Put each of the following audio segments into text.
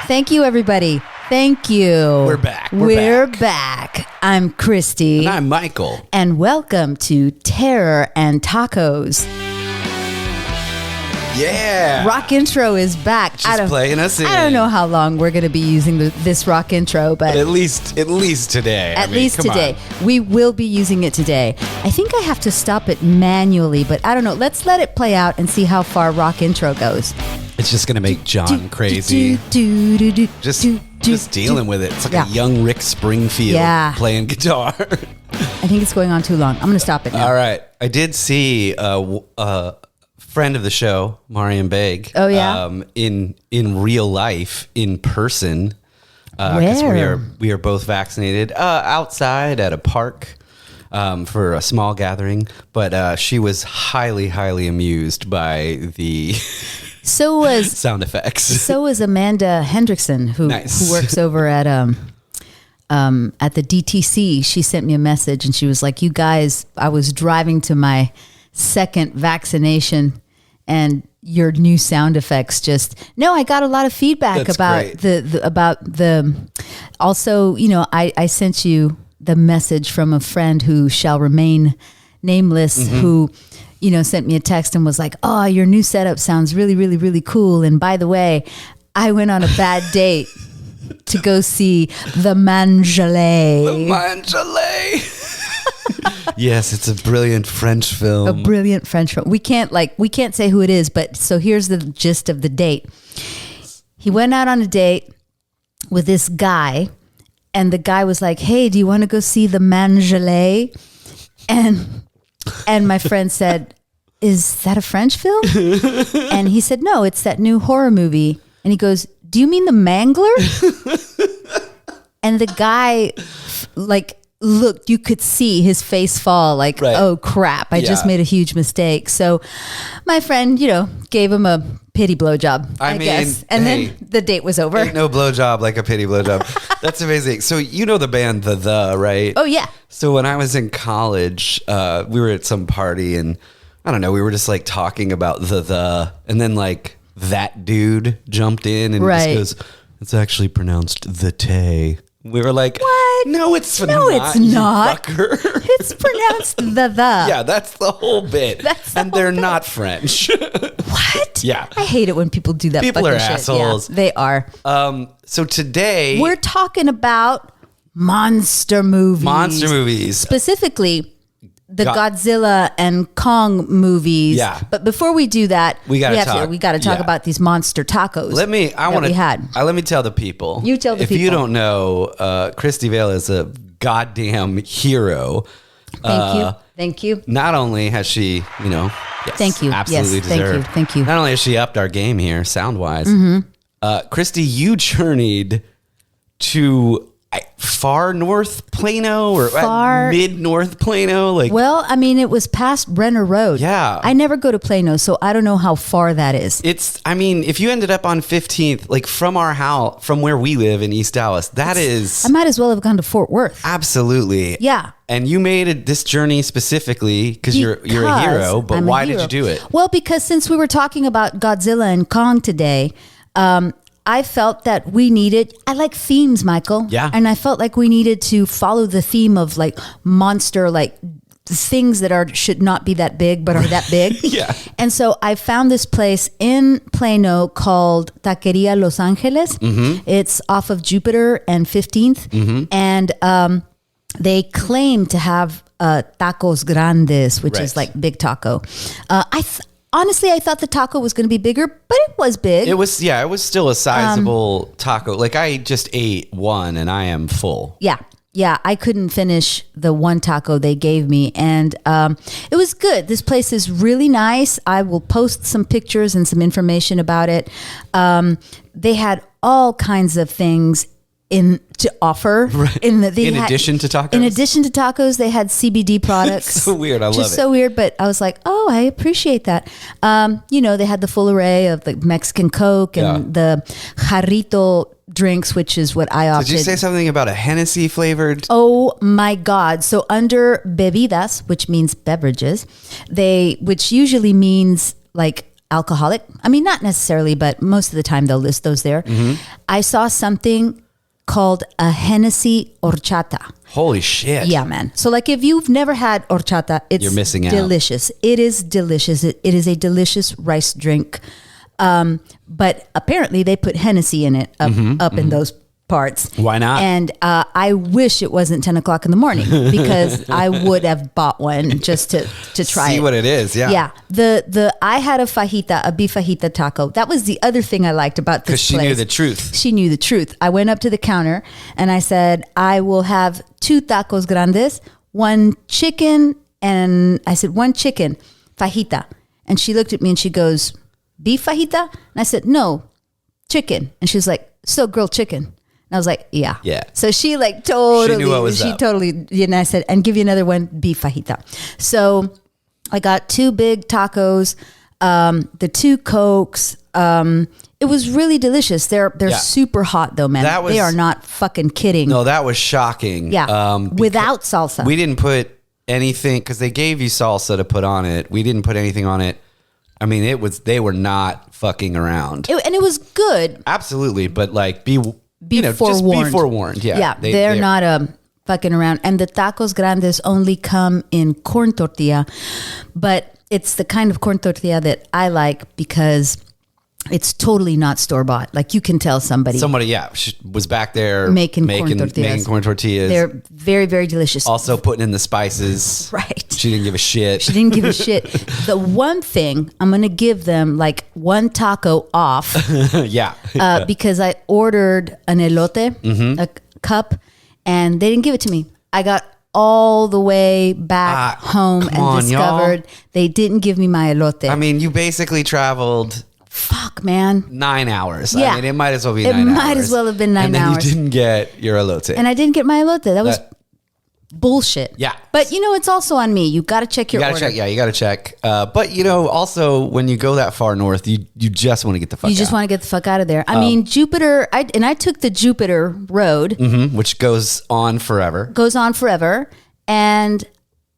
Thank you, everybody. Thank you. We're back. We're back. I'm Christy. And I'm Michael. And welcome to Terror and Tacos. Yeah. Rock intro is back. She's playing us in. I don't know how long we're going to be using this rock intro, but at least today. At least today. We will be using it today. I think I have to stop it manually, but I don't know. Let's let it play out and see how far rock intro goes. It's just going to make John crazy. Just dealing with it. It's like a young Rick Springfield playing guitar. I think it's going on too long. I'm going to stop it now. All right. I did see a friend of the show, Mariam Beg. Oh, yeah? In real life, in person. Where? We are both vaccinated outside at a park for a small gathering. But she was highly, highly amused by the... So was sound effects. So was Amanda Hendrickson, who works over at the DTC. She sent me a message and she was like, "You guys, I was driving to my second vaccination, and your new sound effects just no." I got a lot of feedback about the. Also, you know, I sent you the message from a friend who shall remain nameless, who, you know, sent me a text and was like, "Oh, your new setup sounds really, really, really cool. And by the way, I went on a bad date to go see The Mangelet." The Mangelet. Yes, it's a brilliant French film. A brilliant French film. We can't say who it is, but so here's the gist of the date. He went out on a date with this guy, and the guy was like, "Hey, do you want to go see The Mangelet?" And my friend said, "Is that a French film?" And he said, "No, it's that new horror movie." And he goes, "Do you mean The Mangler?" And the guy, looked, you could see his face fall like, "Oh crap, I just made a huge mistake." So my friend, you know, gave him a pity blowjob, I guess. And then the date was over. Ain't no blowjob like a pity blowjob. That's amazing. So you know the band The, right? Oh, yeah. So when I was in college, we were at some party and I don't know, we were just like talking about The, and then like that dude jumped in and just goes, "It's actually pronounced The Tay." We were like, "What? No, it's not. No, it's not. It's pronounced the. Yeah, that's the whole bit. They're not French. What? Yeah. I hate it when people do that. People are assholes. Yeah, they are. So today we're talking about monster movies. Specifically, the Godzilla and Kong movies. Yeah. But before we do that, we got to talk about these monster tacos. Let me tell the people. You tell the people. If you don't know, Christy Vale is a goddamn hero. Thank you. Not only has she, you know, thank you. Absolutely deserved. Thank you. Not only has she upped our game here, sound wise. Christy, you journeyed to far north Plano or mid north Plano, well, I mean, it was past Brenner Road. Yeah, I never go to Plano, so I don't know how far that is. If you ended up on 15th, like from our house, from where we live in East Dallas, I might as well have gone to Fort Worth. Absolutely. Yeah. And you made this journey specifically because you're a hero, but why did you do it? Well, because since we were talking about Godzilla and Kong today, I felt that I like themes, Michael. Yeah. And I felt like we needed to follow the theme of like monster, like things that should not be that big, but are that big. Yeah. And so I found this place in Plano called Taqueria Los Angeles. It's off of Jupiter and 15th. And they claim to have tacos grandes, which is like big taco. Honestly, I thought the taco was going to be bigger, but it was big. It was still a sizable taco. Like I just ate one and I am full. Yeah. I couldn't finish the one taco they gave me, and it was good. This place is really nice. I will post some pictures and some information about it. They had all kinds of things to offer. In addition to tacos? They had CBD products. It's so weird. I love it. Just so weird, but I was like, oh, I appreciate that. You know, they had the full array of the Mexican Coke and the Jarrito drinks, which is what I opted. Did you say something about a Hennessy flavored? Oh my God. So under bebidas, which means beverages, which usually means like alcoholic. I mean, not necessarily, but most of the time they'll list those there. I saw something called a Hennessy horchata. Holy shit. Yeah, man. So like if you've never had horchata, You're missing out. delicious. It is delicious. It is a delicious rice drink. But apparently they put Hennessy in it up in those parts. Why not? And I wish it wasn't 10 o'clock in the morning because I would have bought one just to try See it. what it is. Yeah. Yeah. I had a beef fajita taco. That was the other thing I liked about this place. Because she knew the truth. She knew the truth. I went up to the counter and I said, I will have 2 tacos grandes, 1 chicken, and I said, 1 chicken fajita. And she looked at me and she goes, beef fajita? And I said, no, chicken. And she was like, so grilled chicken. And I was like, yeah. Yeah. So she like totally, She knew what was up. totally, and I said, and give you another one, beef fajita. So I got 2 big tacos, the 2 Cokes. It was really delicious. They're super hot though, man. They are not fucking kidding. No, that was shocking. Yeah. Without salsa. We didn't put anything, because they gave you salsa to put on it. We didn't put anything on it. I mean, they were not fucking around. And it was good. Absolutely. But like, Forewarned. just be forewarned. Yeah. Yeah. They're not fucking around. And the tacos grandes only come in corn tortilla, but it's the kind of corn tortilla that I like because it's totally not store-bought. Like you can tell somebody was back there making corn tortillas. They're very, very delicious. Also putting in the spices. Right. She didn't give a shit. The one thing I'm going to give them like 1 taco off. Yeah. Because I ordered an elote, a cup, and they didn't give it to me. I got all the way back home and discovered they didn't give me my elote. I mean, you basically traveled... Fuck, man. 9 hours. Yeah. I mean, it might as well be 9 hours. It might as well have been 9 hours. And then you didn't get your elote. And I didn't get my elote. That was bullshit. Yeah. But, it's also on me. You got to check your order. You got to check. But, also, when you go that far north, you just want to get the fuck out. You just want to get the fuck out of there. I mean, Jupiter, I took the Jupiter road. Which goes on forever. And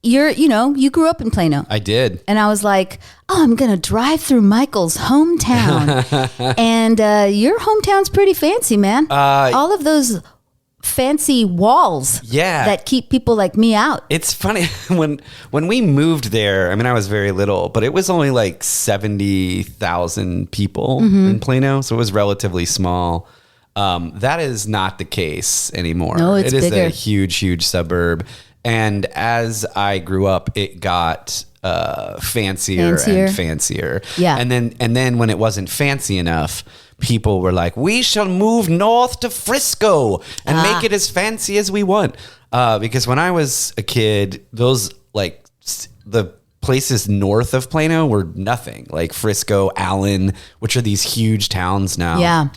you grew up in Plano. I did. And I was like, I'm going to drive through Michael's hometown. And your hometown's pretty fancy, man. All of those fancy walls that keep people like me out. It's funny. When we moved there, I mean, I was very little, but it was only like 70,000 people in Plano. So it was relatively small. That is not the case anymore. No, it's bigger. It is a huge, huge suburb. And as I grew up, it got fancier and fancier. Yeah. And then when it wasn't fancy enough, people were like, we shall move north to Frisco and make it as fancy as we want. Because when I was a kid, those like the places north of Plano were nothing. Like Frisco, Allen, which are these huge towns now. Yeah.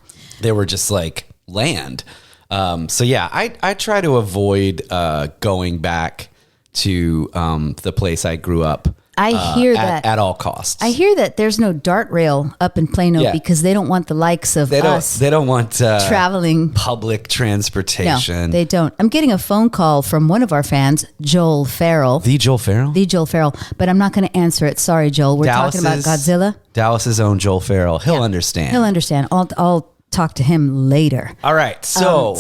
They were just like land. So yeah, I try to avoid going back to the place I grew up. I hear that at all costs. I hear that there's no dart rail up in Plano because they don't want the likes of us. They don't want traveling public transportation. No, they don't. I'm getting a phone call from one of our fans, Joel Farrell. The Joel Farrell, but I'm not going to answer it. Sorry, Joel. We're talking about Godzilla. Dallas's own Joel Farrell. He'll understand. I'll talk to him later. All right. So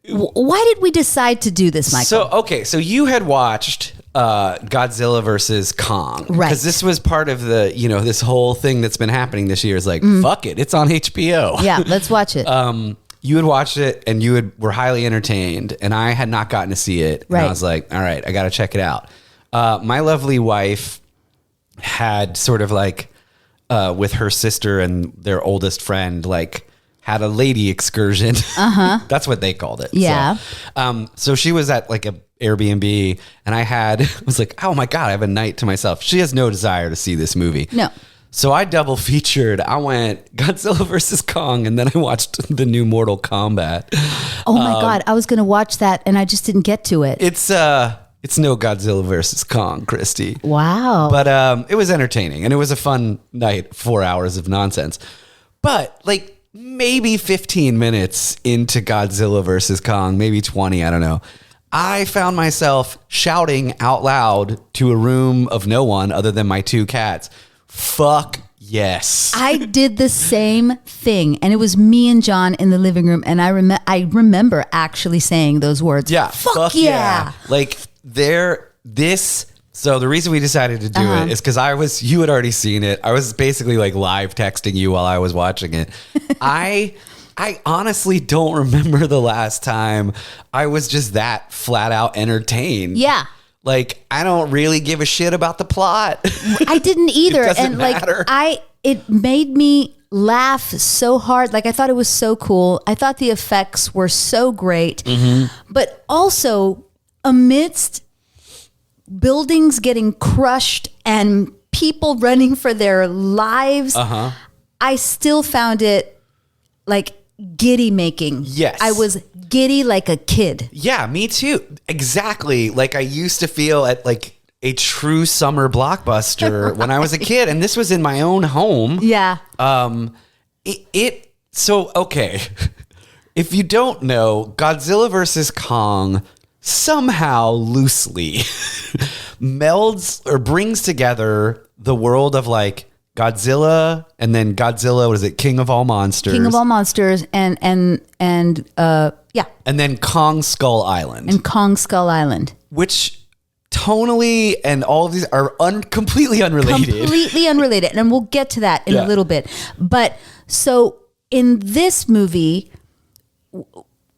why did we decide to do this, Michael? So you had watched Godzilla versus Kong, right? Because this was part of the this whole thing that's been happening this year. Is like fuck it, it's on HBO. Yeah, let's watch it. You had watched it and were highly entertained, and I had not gotten to see it. Right. And I was like, all right, I got to check it out. My lovely wife had sort of like. With her sister and their oldest friend, like had a lady excursion. That's what they called it. Yeah. So she was at like a Airbnb, and I was like, oh my God, I have a night to myself. She has no desire to see this movie. No. So I double featured. I went Godzilla versus Kong, and then I watched the new Mortal Kombat. Oh my God, I was going to watch that, and I just didn't get to it. It's no Godzilla versus Kong, Christy. Wow. But it was entertaining, and it was a fun night, 4 hours of nonsense. But like maybe 15 minutes into Godzilla versus Kong, maybe 20, I don't know, I found myself shouting out loud to a room of no one other than my 2 cats, Fuck yes. I did the same thing, and it was me and John in the living room, and I remember actually saying those words. Yeah. Fuck yeah. Like so the reason we decided to do it is because you had already seen it. I was basically like live texting you while I was watching it. I honestly don't remember the last time I was just that flat out entertained. Yeah. Like, I don't really give a shit about the plot. I didn't either. It doesn't matter. It made me laugh so hard. Like, I thought it was so cool. I thought the effects were so great. But also, amidst buildings getting crushed and people running for their lives, I still found it like giddy making. Yes. I was giddy like a kid. Yeah, me too. Exactly. Like I used to feel at like a true summer blockbuster when I was a kid, and this was in my own home. Yeah. Okay. If you don't know, Godzilla versus Kong somehow loosely melds or brings together the world of like Godzilla, and then Godzilla, what is it? King of all monsters. King of all monsters, and yeah. And then Kong Skull Island. And Kong Skull Island. Which tonally and all of these are completely unrelated. Completely unrelated. And we'll get to that in a little bit. But so in this movie,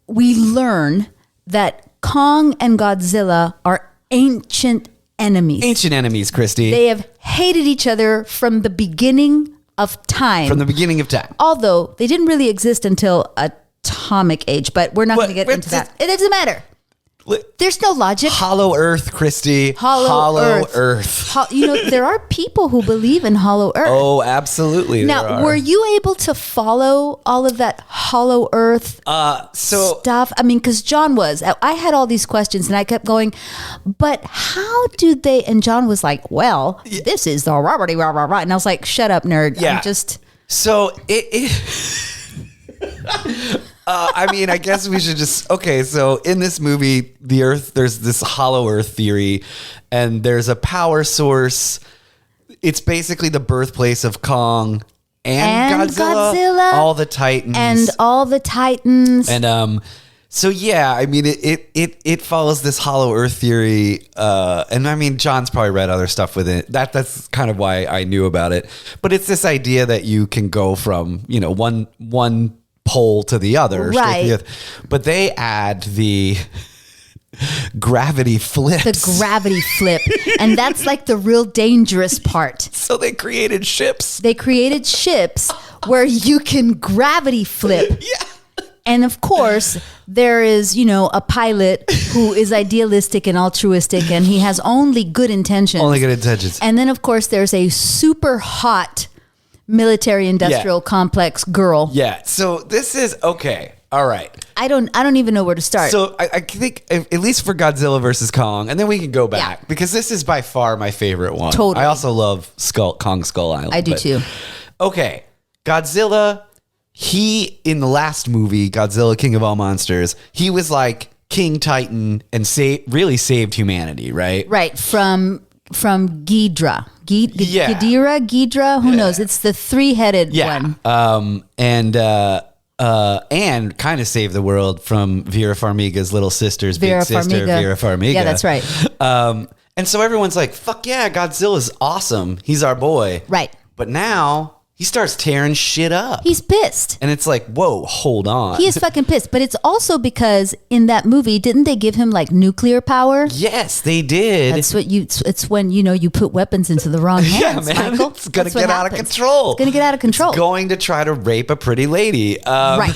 we learn that Kong and Godzilla are ancient enemies. Ancient enemies, Christy. They have hated each other from the beginning of time. From the beginning of time. Although they didn't really exist until atomic age, but we're not going to get into that. It doesn't matter. There's no logic. Hollow Earth, Christy. Hollow Earth. There are people who believe in Hollow Earth. Oh, absolutely. Now, were you able to follow all of that Hollow Earth stuff? I mean, because John was. I had all these questions, and I kept going, but how do they? And John was like, well, this is the rah-rah-rah, rah-rah-rah. And I was like, shut up, nerd. Yeah. I'm just... So, I mean, I guess we should just... Okay, so in this movie, the Earth, there's this hollow Earth theory, and there's a power source. It's basically the birthplace of Kong and Godzilla. All the Titans. And all the Titans. And so, yeah, I mean, it follows this hollow Earth theory. And I mean, John's probably read other stuff with it. That's kind of why I knew about it. But it's this idea that you can go from, one pole to the other. Right. But they add the gravity flip. The gravity flip. And that's like the real dangerous part. So they created ships. They created ships where you can gravity flip. Yeah. And of course, there is, a pilot who is idealistic and altruistic, and he has only good intentions. Only good intentions. And then, of course, there's a super hot military industrial complex girl. Yeah. So this is okay. All right. I don't even know where to start. So I think at least for Godzilla versus Kong, and then we can go back because this is by far my favorite one. Totally. I also love Kong Skull Island. I do too. Okay. Godzilla, in the last movie, Godzilla King of All Monsters, he was like King Titan and really saved humanity, right? Right. From Ghidra. Ghidra, who knows? It's the three-headed one. And kind of saved the world from Vera Farmiga's little sister's big sister, Vera Farmiga. Yeah, that's right. And so everyone's like, fuck yeah, Godzilla's awesome. He's our boy. Right. But now he starts tearing shit up. He's pissed. And it's like, whoa, hold on. He is fucking pissed. But it's also because in that movie, didn't they give him like nuclear power? Yes, they did. It's when, you put weapons into the wrong hands, yeah, man. Michael. It's going to get out of control. It's going to get out of control. It's going to try to rape a pretty lady. Right.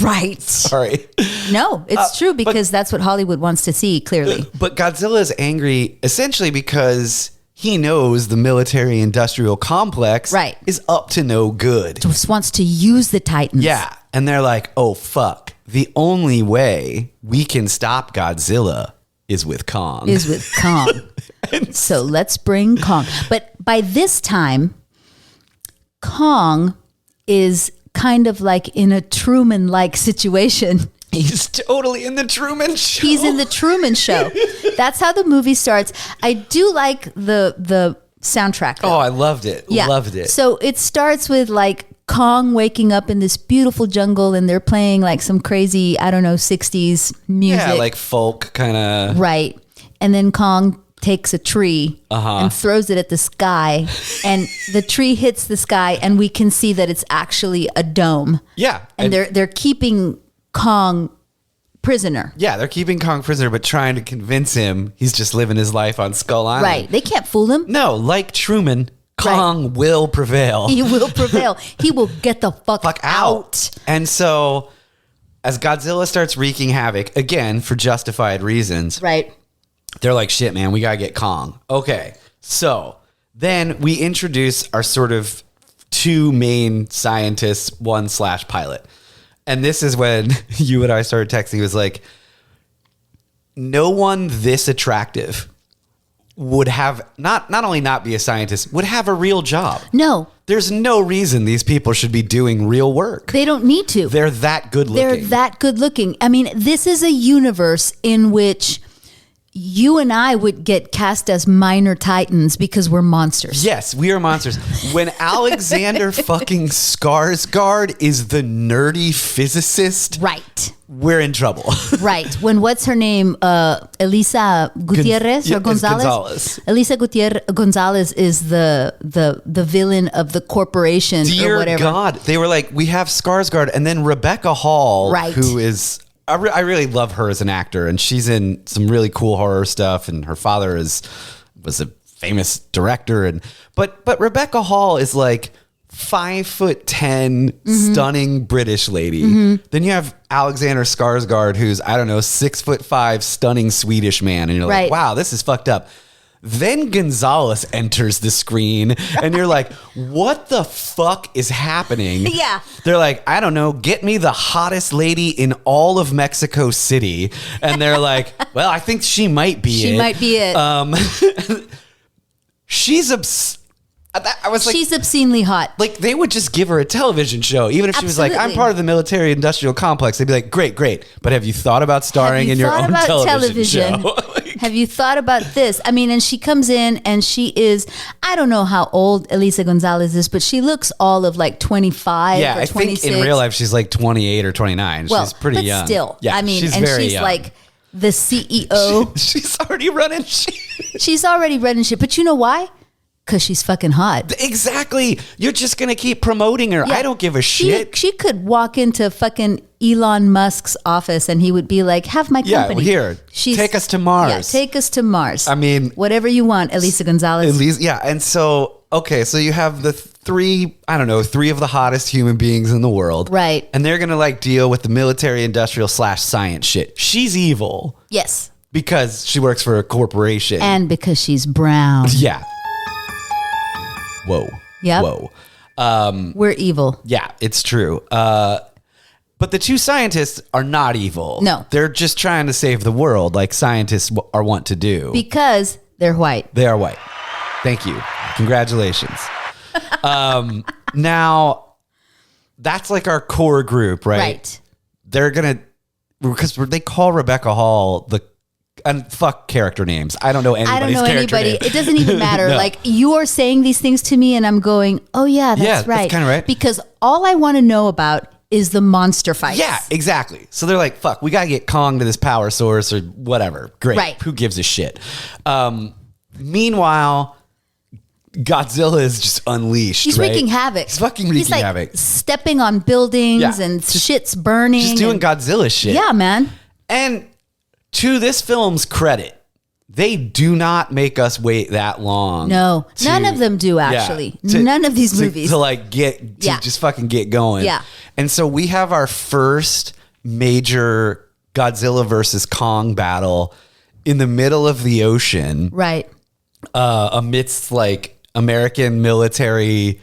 Right. Sorry. No, it's true because that's what Hollywood wants to see, clearly. But Godzilla is angry essentially because he knows the military industrial complex is up to no good. Just wants to use the Titans. Yeah. And they're like, oh, fuck. The only way we can stop Godzilla is with Kong. So let's bring Kong. But by this time, Kong is kind of like in a Truman-like situation. He's totally in the Truman Show. He's in the Truman Show. That's how the movie starts. I do like the soundtrack. Though. Oh, I loved it. Yeah. Loved it. So it starts with like Kong waking up in this beautiful jungle and they're playing like some crazy, I don't know, 60s music. Yeah, like folk kind of. Right. And then Kong takes a tree and throws it at the sky, and the tree hits the sky, and we can see that it's actually a dome. Yeah. And they're keeping Kong prisoner. Yeah, they're keeping Kong prisoner, but trying to convince him he's just living his life on Skull Island. Right. They can't fool him. No, like Truman, Kong will prevail. He will prevail. He will get the fuck out. And so as Godzilla starts wreaking havoc, again, for justified reasons. Right. They're like, shit, man, we got to get Kong. Okay. So then we introduce our sort of two main scientists, /pilot. And this is when you and I started texting. It was like, no one this attractive would have not only not be a scientist, would have a real job. No. There's no reason these people should be doing real work. They don't need to. They're that good looking. They're that good looking. I mean, this is a universe in which you and I would get cast as minor titans because we're monsters. Yes, we are monsters. When Alexander fucking Skarsgård is the nerdy physicist, right, we're in trouble. Right. When what's her name? Elisa Gutierrez or Gonzalez? Elisa Gonzalez is the villain of the corporation. Dear or whatever. God, they were like, we have Skarsgård, and then Rebecca Hall, right, who is. I really love her as an actor, and she's in some really cool horror stuff. And her father was a famous director, but Rebecca Hall is like 5'10", stunning British lady. Then you have Alexander Skarsgård, who's 6'5", stunning Swedish man, and you're like, wow, this is fucked up. Then Gonzalez enters the screen, and you're like, what the fuck is happening? Yeah. They're like, I don't know, get me the hottest lady in all of Mexico City. And they're like, well, I think she might be it. She might be it. She's I was like, she's obscenely hot. Like, they would just give her a television show. Even if she was like, I'm part of the military industrial complex, they'd be like, great. But have you thought about starring in your own television show? Have you thought about this? I mean, and she comes in and she is, I don't know how old Elisa Gonzalez is, but she looks all of like 25 yeah, or 26. I think in real life she's like 28 or 29. Well, she's pretty but young. Still, yeah, I mean, she's and very she's young. like the CEO. She's already running shit. She's already running shit. But you know why? Because she's fucking hot. Exactly. You're just going to keep promoting her. Yeah. I don't give a shit. She could walk into fucking Elon Musk's office and he would be like, have my company. Yeah, here. Take us to Mars. Yeah, take us to Mars. I mean. Whatever you want, Elisa Gonzalez. Yeah. And so, okay, so you have the three of the hottest human beings in the world. Right. And they're going to like deal with the military industrial /science shit. She's evil. Yes. Because she works for a corporation. And because she's brown. Yeah. Whoa. Yep. Whoa. We're evil. Yeah, it's true. But the two scientists are not evil. No. They're just trying to save the world like scientists are wont to do. Because they're white. They are white. Thank you. Congratulations. Now, that's like our core group, right? Right. They're going to, because they call Rebecca Hall and fuck character names. I don't know anybody's character name. It doesn't even matter. No. Like, you are saying these things to me and I'm going, oh yeah, that's right. That's kind of right. Because all I want to know about is the monster fights. Yeah, exactly. So they're like, fuck, we got to get Kong to this power source or whatever. Great. Right. Who gives a shit? Meanwhile, Godzilla is just unleashed. He's wreaking havoc. He's fucking wreaking like havoc. Stepping on buildings and shit's burning. Just doing Godzilla shit. Yeah, man. And to this film's credit, they do not make us wait that long. No, none of them do actually. None of these movies. To just fucking get going. Yeah. And so we have our first major Godzilla versus Kong battle in the middle of the ocean. Right. Amidst like American military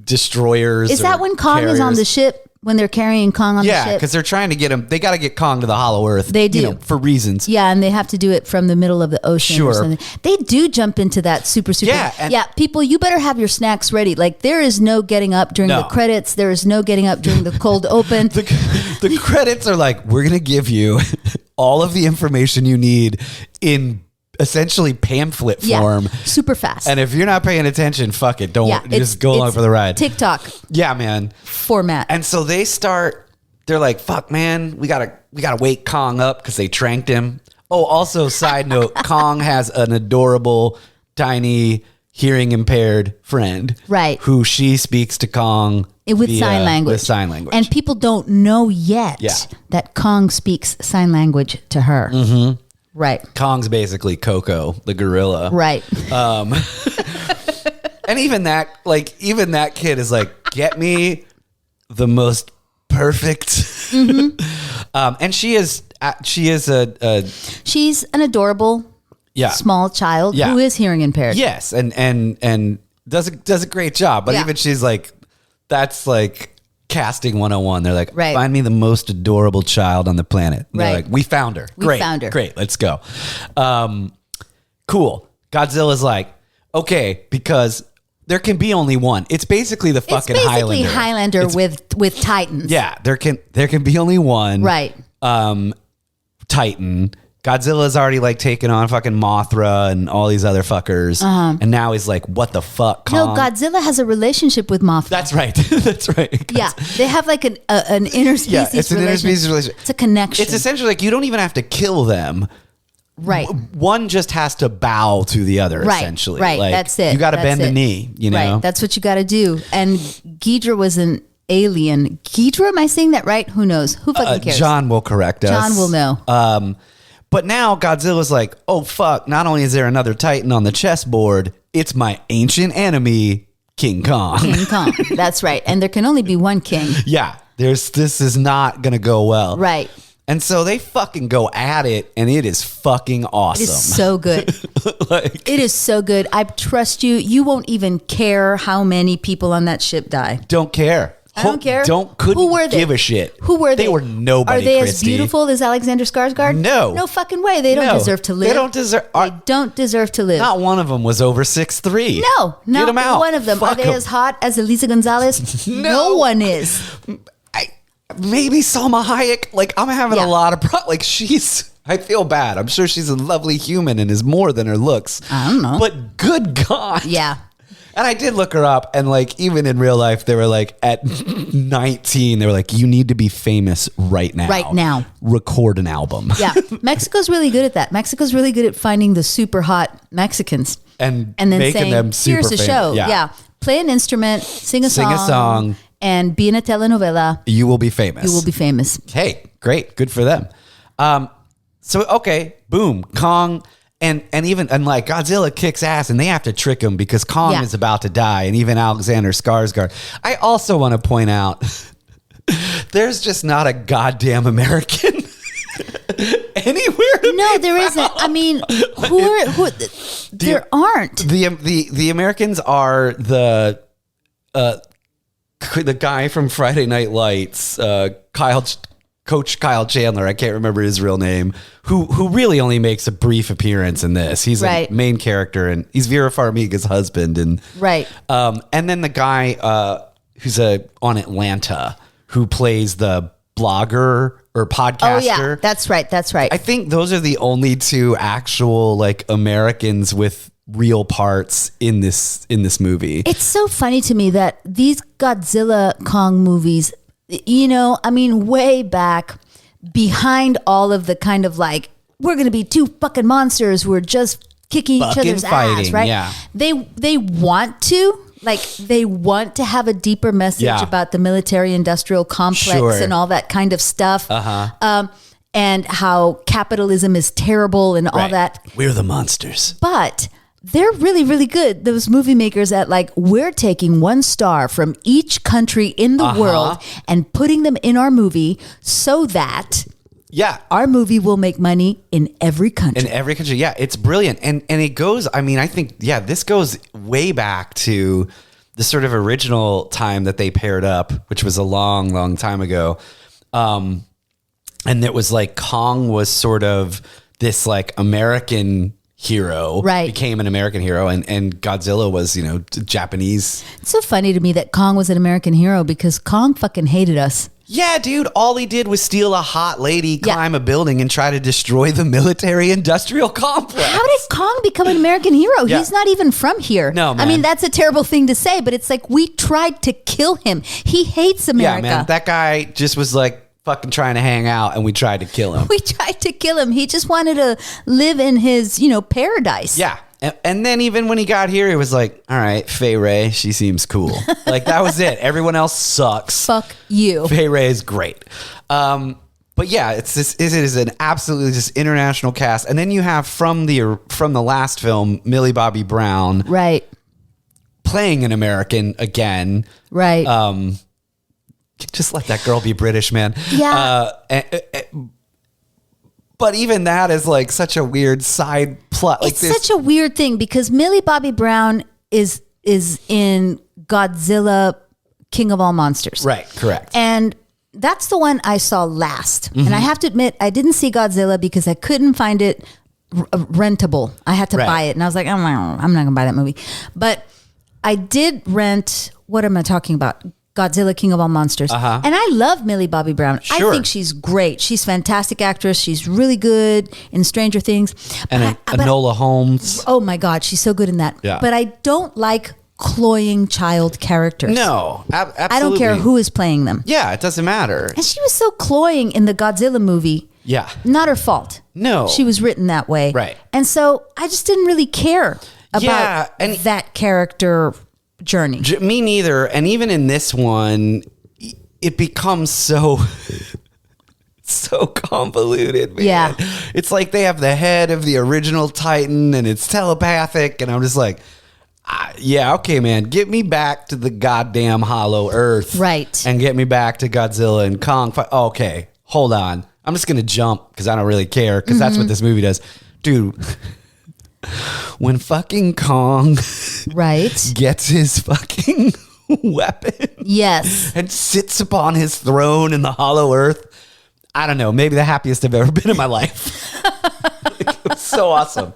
destroyers. Is that when Kong is on the ship? When they're carrying Kong on the ship? Yeah, because they're trying to get him. They got to get Kong to the Hollow Earth. They do. For reasons. Yeah, and they have to do it from the middle of the ocean. Sure. Or something. They do jump into that super. Yeah. People, you better have your snacks ready. Like, there is no getting up during the credits. There is no getting up during the cold open. The credits are like, we're going to give you all of the information you need in essentially pamphlet form. Super fast. And if you're not paying attention, fuck it. Don't just go along for the ride. TikTok. Yeah, man. Format. And so they're like, fuck, man, we gotta wake Kong up because they tranked him. Oh, also, side note, Kong has an adorable, tiny, hearing impaired friend. Right. Who she speaks to Kong with sign language. With sign language. And people don't know yet that Kong speaks sign language to her. Mm-hmm. Right. Kong's basically Coco, the gorilla. Right. And even that kid is like, get me the most perfect. Mm-hmm. And she's an adorable small child who is hearing impaired. Yes. And does a great job. But even she's like, that's like casting 101. They're like, find me the most adorable child on the planet. And they're like, we found her. Great. Let's go. Cool. Godzilla's like, okay, because there can be only one. It's basically the fucking Highlander. Highlander with Titans. Yeah, there can be only one. Right. Titan. Godzilla's already like taken on fucking Mothra and all these other fuckers. And now he's like, what the fuck, Kong? No, Godzilla has a relationship with Mothra. That's right. That's right. Yeah. They have like an interspecies relationship. It's an interspecies relationship. It's a connection. It's essentially like you don't even have to kill them. Right. One just has to bow to the other, essentially. Right. Like, that's it. You got to bend the knee, you know? Right. That's what you got to do. And Ghidra was an alien. Ghidra, am I saying that right? Who knows? Who fucking cares? John will correct us. John will know. But now Godzilla's like, oh, fuck. Not only is there another Titan on the chessboard, it's my ancient enemy, King Kong. King Kong. That's right. And there can only be one king. Yeah. This is not going to go well. Right. And so they fucking go at it, and it is fucking awesome. It is so good. It is so good. I trust you. You won't even care how many people on that ship die. Don't care. I don't care. Couldn't give a shit. Who were they? They were nobody. Are they Christy. as beautiful as Alexander Skarsgård? No. No fucking way. They don't deserve to live. They don't deserve to live. Not one of them was over 6'3". No, not one of them. Are they as hot as Elisa Gonzalez? No one is. Maybe Salma Hayek. Like, I'm having a lot of like I feel bad. I'm sure she's a lovely human and is more than her looks. I don't know. But good God. Yeah. And I did look her up, and like, even in real life, they were like, at 19, they were like, you need to be famous right now. Right now. Record an album. Yeah. Mexico's really good at that. Mexico's really good at finding the super hot Mexicans. And then making saying, them super here's a famous. show. Yeah. Play an instrument, sing a song. And be in a telenovela. You will be famous. You will be famous. Hey, great. Good for them. So, okay, boom, Kong... And like Godzilla kicks ass, and they have to trick him because Kong is about to die, and even Alexander Skarsgård. I also want to point out, there's just not a goddamn American anywhere. No, there isn't. I mean, there aren't. The Americans are the guy from Friday Night Lights, Coach Kyle Chandler, I can't remember his real name, who really only makes a brief appearance in this. He's a main character, and he's Vera Farmiga's husband. And and then the guy who's on Atlanta, who plays the blogger or podcaster. Oh yeah, that's right. I think those are the only two actual like Americans with real parts in this movie. It's so funny to me that these Godzilla Kong movies, you know, I mean, way back behind all of the kind of like, we're going to be two fucking monsters who are just kicking each other's ass, right? Yeah. They want to have a deeper message about the military industrial complex and all that kind of stuff. And how capitalism is terrible and all that. We're the monsters. But they're really, really good, those movie makers, at like, we're taking one star from each country in the world and putting them in our movie so that our movie will make money in every country. Yeah, it's brilliant. And it goes, I mean, I think, this goes way back to the sort of original time that they paired up, which was a long, long time ago. And it was like Kong was sort of this like American hero became an American hero, and Godzilla was, Japanese. It's so funny to me that Kong was an American hero because Kong fucking hated us. Yeah, dude, all he did was steal a hot lady, climb a building, and try to destroy the military-industrial complex. How did Kong become an American hero? Yeah. He's not even from here. No, man. I mean, that's a terrible thing to say, but it's like we tried to kill him. He hates America. Yeah, man, that guy just was like fucking trying to hang out, and we tried to kill him. We tried to kill him. He just wanted to live in his, paradise. Yeah. And then even when he got here, he was like, all right, Fay Ray, she seems cool. Like, that was it. Everyone else sucks. Fuck you. Fay Ray is great. But yeah, it is an absolutely just international cast. And then you have from the last film, Millie Bobby Brown. Right. Playing an American again. Right. Just let that girl be British, man. Yeah. But even that is like such a weird side plot. Like it's such a weird thing because Millie Bobby Brown is in Godzilla, King of All Monsters. Right, correct. And that's the one I saw last. Mm-hmm. And I have to admit, I didn't see Godzilla because I couldn't find it rentable. I had to buy it. And I was like, I'm not going to buy that movie. But I did rent, what am I talking about? Godzilla, King of All Monsters. Uh-huh. And I love Millie Bobby Brown. Sure. I think she's great. She's a fantastic actress. She's really good in Stranger Things. And Enola Holmes. Oh my God, she's so good in that. Yeah. But I don't like cloying child characters. No, absolutely. I don't care who is playing them. Yeah, it doesn't matter. And she was so cloying in the Godzilla movie. Yeah. Not her fault. No. She was written that way. Right. And so I just didn't really care about that character journey. Me neither. And even in this one, it becomes so convoluted, man. Yeah. It's like they have the head of the original Titan and it's telepathic, and I'm just like, yeah, okay, man, get me back to the goddamn hollow earth. Right. And get me back to Godzilla and Kong. Okay, hold on. I'm just going to jump because I don't really care, because that's what this movie does. Dude, when fucking Kong gets his fucking weapon, yes, and sits upon his throne in the hollow earth, I don't know, maybe the happiest I've ever been in my life. It was so awesome.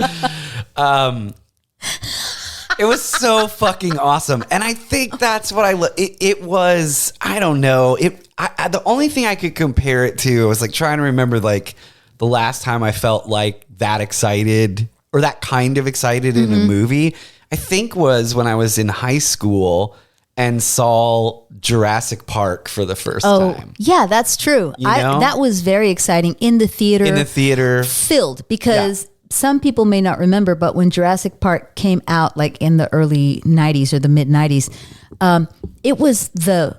It was so fucking awesome, and I think that's what it was. I don't know. The only thing I could compare it to, I was like trying to remember like the last time I felt like that excited, or that kind of excited in a movie, I think was when I was in high school and saw Jurassic Park for the first time. Yeah, that's true. That was very exciting in the theater. Filled, because some people may not remember, but when Jurassic Park came out, like in the early 90s or the mid 90s, it was the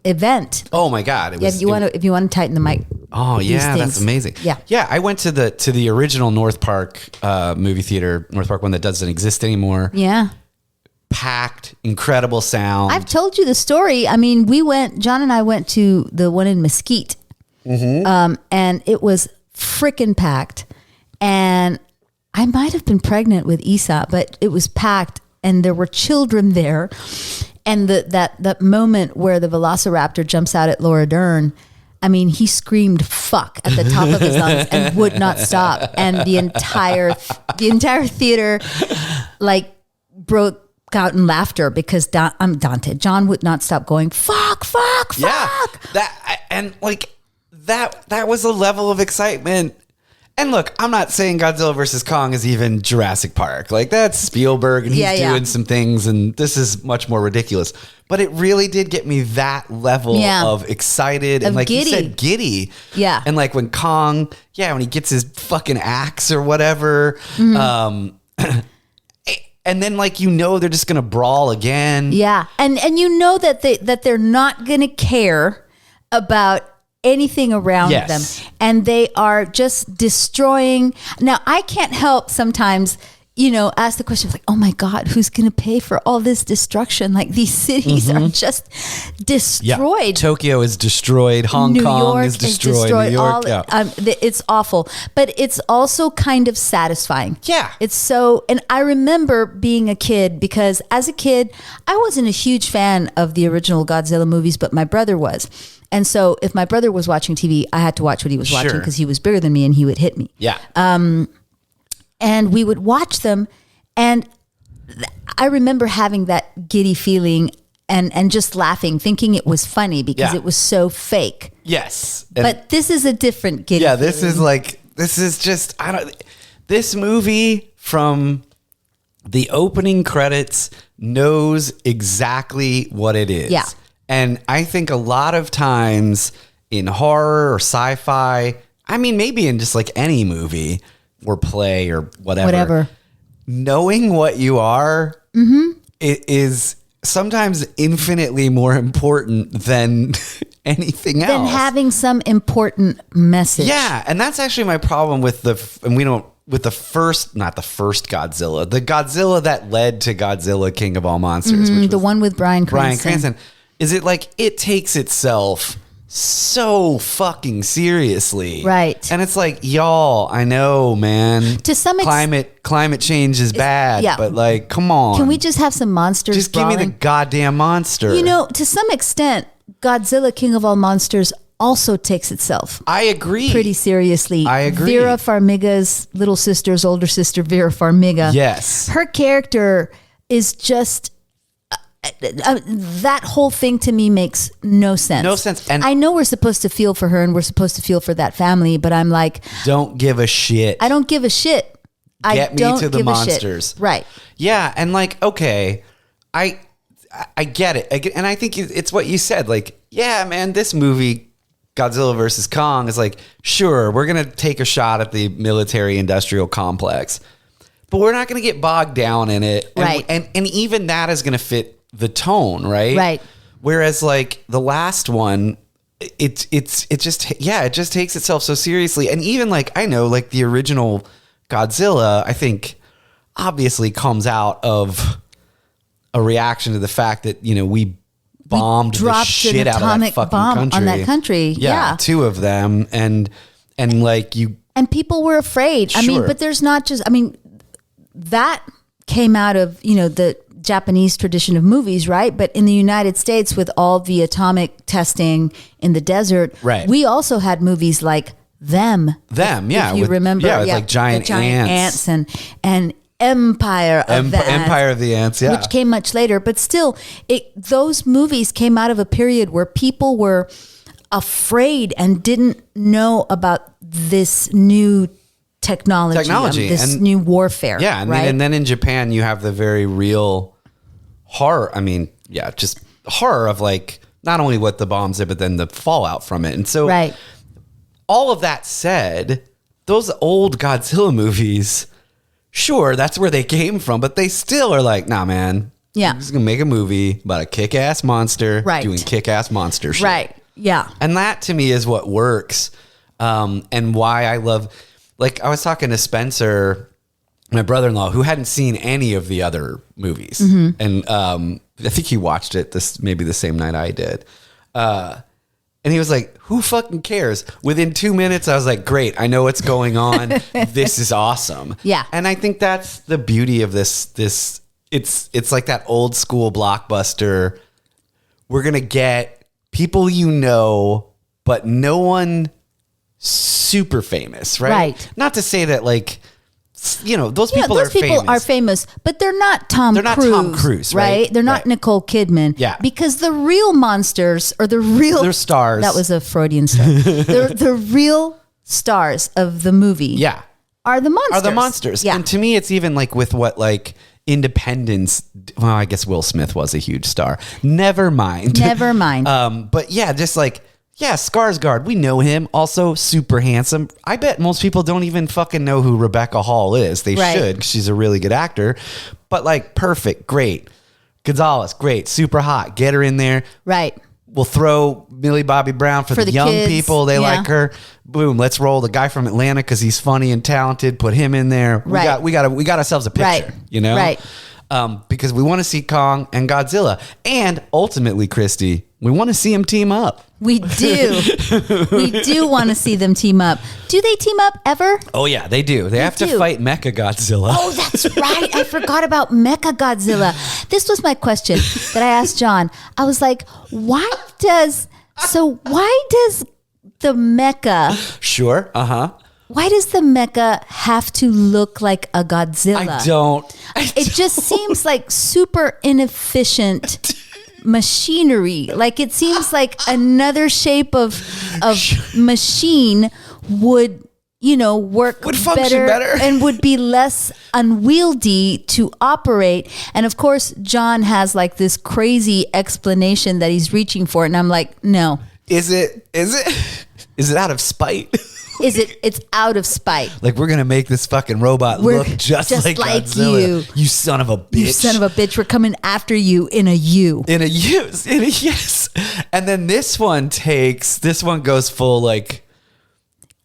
event. Oh my God. If you want to tighten the mic. Oh yeah, that's amazing. Yeah. I went to the original North Park movie theater, North Park one that doesn't exist anymore. Yeah, packed, incredible sound. I've told you the story. I mean, John and I went to the one in Mesquite, and it was freaking packed. And I might have been pregnant with Isa, but it was packed, and there were children there. And that moment where the Velociraptor jumps out at Laura Dern, I mean, he screamed "fuck" at the top of his lungs and would not stop. And the entire theater like broke out in laughter because Dante John would not stop going "fuck, fuck, fuck." Yeah, that was a level of excitement. And look, I'm not saying Godzilla versus Kong is even Jurassic Park. Like, that's Spielberg, and he's doing some things, and this is much more ridiculous. But it really did get me that level of excited and, like giddy. You said, giddy. Yeah. And like when Kong, when he gets his fucking axe or whatever, and then like they're just gonna brawl again. Yeah, and you know that they're not gonna care about anything around them, and they are just destroying. Now, I can't help sometimes, ask the question like, oh my God, who's going to pay for all this destruction? Like, these cities are just destroyed. Yeah. Tokyo is destroyed. Hong Kong is destroyed. New York, it's awful, but it's also kind of satisfying. Yeah. It's so, and I remember being a kid, because as a kid, I wasn't a huge fan of the original Godzilla movies, but my brother was. And so if my brother was watching TV, I had to watch what he was watching, because he was bigger than me and he would hit me. Yeah. and we would watch them, and I remember having that giddy feeling and just laughing, thinking it was funny because it was so fake. Yes. But this is a different giddy Yeah, feeling. this is just, this movie from the opening credits knows exactly what it is. Yeah. And I think a lot of times in horror or sci-fi, I mean, maybe in just like any movie or play or whatever. Knowing what you are it is sometimes infinitely more important than anything else. Than having some important message. Yeah, and that's actually my problem with the first, not the first Godzilla, the Godzilla that led to Godzilla King of All Monsters. Which the one with Bryan Cranston. Is it like it takes itself so fucking seriously. Right. And it's like, y'all, I know, man. To some climate change is bad, but like, come on. Can we just have some monsters Just give me the goddamn monster. You know, to some extent, Godzilla King of All Monsters also takes itself I agree. pretty seriously. I agree. Vera Farmiga's little sister's older sister, Vera Farmiga. Yes. Her character is just... that whole thing to me makes no sense. No sense. And I know we're supposed to feel for her and we're supposed to feel for that family, but I'm like... Don't give a shit. I don't give a shit. Get me to the monsters. Right. Yeah, and like, okay, I get it. And I think it's what you said. Like, yeah, man, this movie, Godzilla versus Kong, is like, sure, we're going to take a shot at the military-industrial complex, but we're not going to get bogged down in it. Right. And even that is going to fit the tone, right? Right. Whereas like the last one, it just takes itself so seriously. And even like, I know like the original Godzilla, I think obviously comes out of a reaction to the fact that, you know, we bombed the shit out of that fucking bomb country. on that country. Yeah. 2 of them. And like you. And people were afraid. Sure. I mean, but there's not just, I mean, that came out of, you know, the Japanese tradition of movies, right? But in the United States, with all the atomic testing in the desert, right, we also had movies like Them. Yeah. If you remember. like giant ants. And Empire of the Ants. Empire of the Ants, yeah. Which came much later. But still, those movies came out of a period where people were afraid and didn't know about this new technology, this new warfare. Yeah, right? And then in Japan, you have the very real horror. I mean, yeah, just horror of like not only what the bombs did, but then the fallout from it. And so, all of that said, those old Godzilla movies, sure, that's where they came from, but they still are like, nah, man. Yeah, I'm just gonna make a movie about a kick-ass monster doing kick-ass monster shit. Right. Yeah. And that to me is what works, and why I love. Like I was talking to Spencer, my brother-in-law, who hadn't seen any of the other movies. Mm-hmm. And I think he watched it maybe the same night I did. And he was like, who fucking cares? Within 2 minutes, I was like, great, I know what's going on. This is awesome. Yeah. And I think that's the beauty of this. It's like that old school blockbuster. We're going to get people you know, but no one super famous, right? Not to say that like, you know, those people are famous, but they're not Tom Cruise, right? They're not Nicole Kidman. Yeah. Because the real monsters or they're stars. That was a Freudian slip. the real stars of the movie are the monsters. Yeah. And to me, it's even like with what like Independence. Well, I guess Will Smith was a huge star. Never mind. But yeah, just like, yeah, Skarsgård, we know him. Also super handsome. I bet most people don't even fucking know who Rebecca Hall is. They should, because she's a really good actor. But like, perfect, great. Gonzalez, great, super hot. Get her in there. Right. We'll throw Millie Bobby Brown for the young kids. People. They like her. Boom. Let's roll the guy from Atlanta because he's funny and talented. Put him in there. We got ourselves a picture. You know. Right. Because we want to see Kong and Godzilla, and ultimately, Christy, we want to see them team up. We do. We do want to see them team up. Do they team up ever? Oh yeah, they do. They have to fight Mecha Godzilla. Oh, that's right. I forgot about Mecha Godzilla. This was my question that I asked John. I was like, why does the mecha? Sure. why does the mecha have to look like a Godzilla? I don't. It just seems like super inefficient machinery. Like it seems like another shape of machine would, work would function better and would be less unwieldy to operate. And of course, John has like this crazy explanation that he's reaching for, and I'm like, no. Is it out of spite? It's out of spite. Like, we're gonna make this fucking robot look just like Godzilla. You son of a bitch. You son of a bitch. We're coming after you in a U. Yes. And then this one goes full like.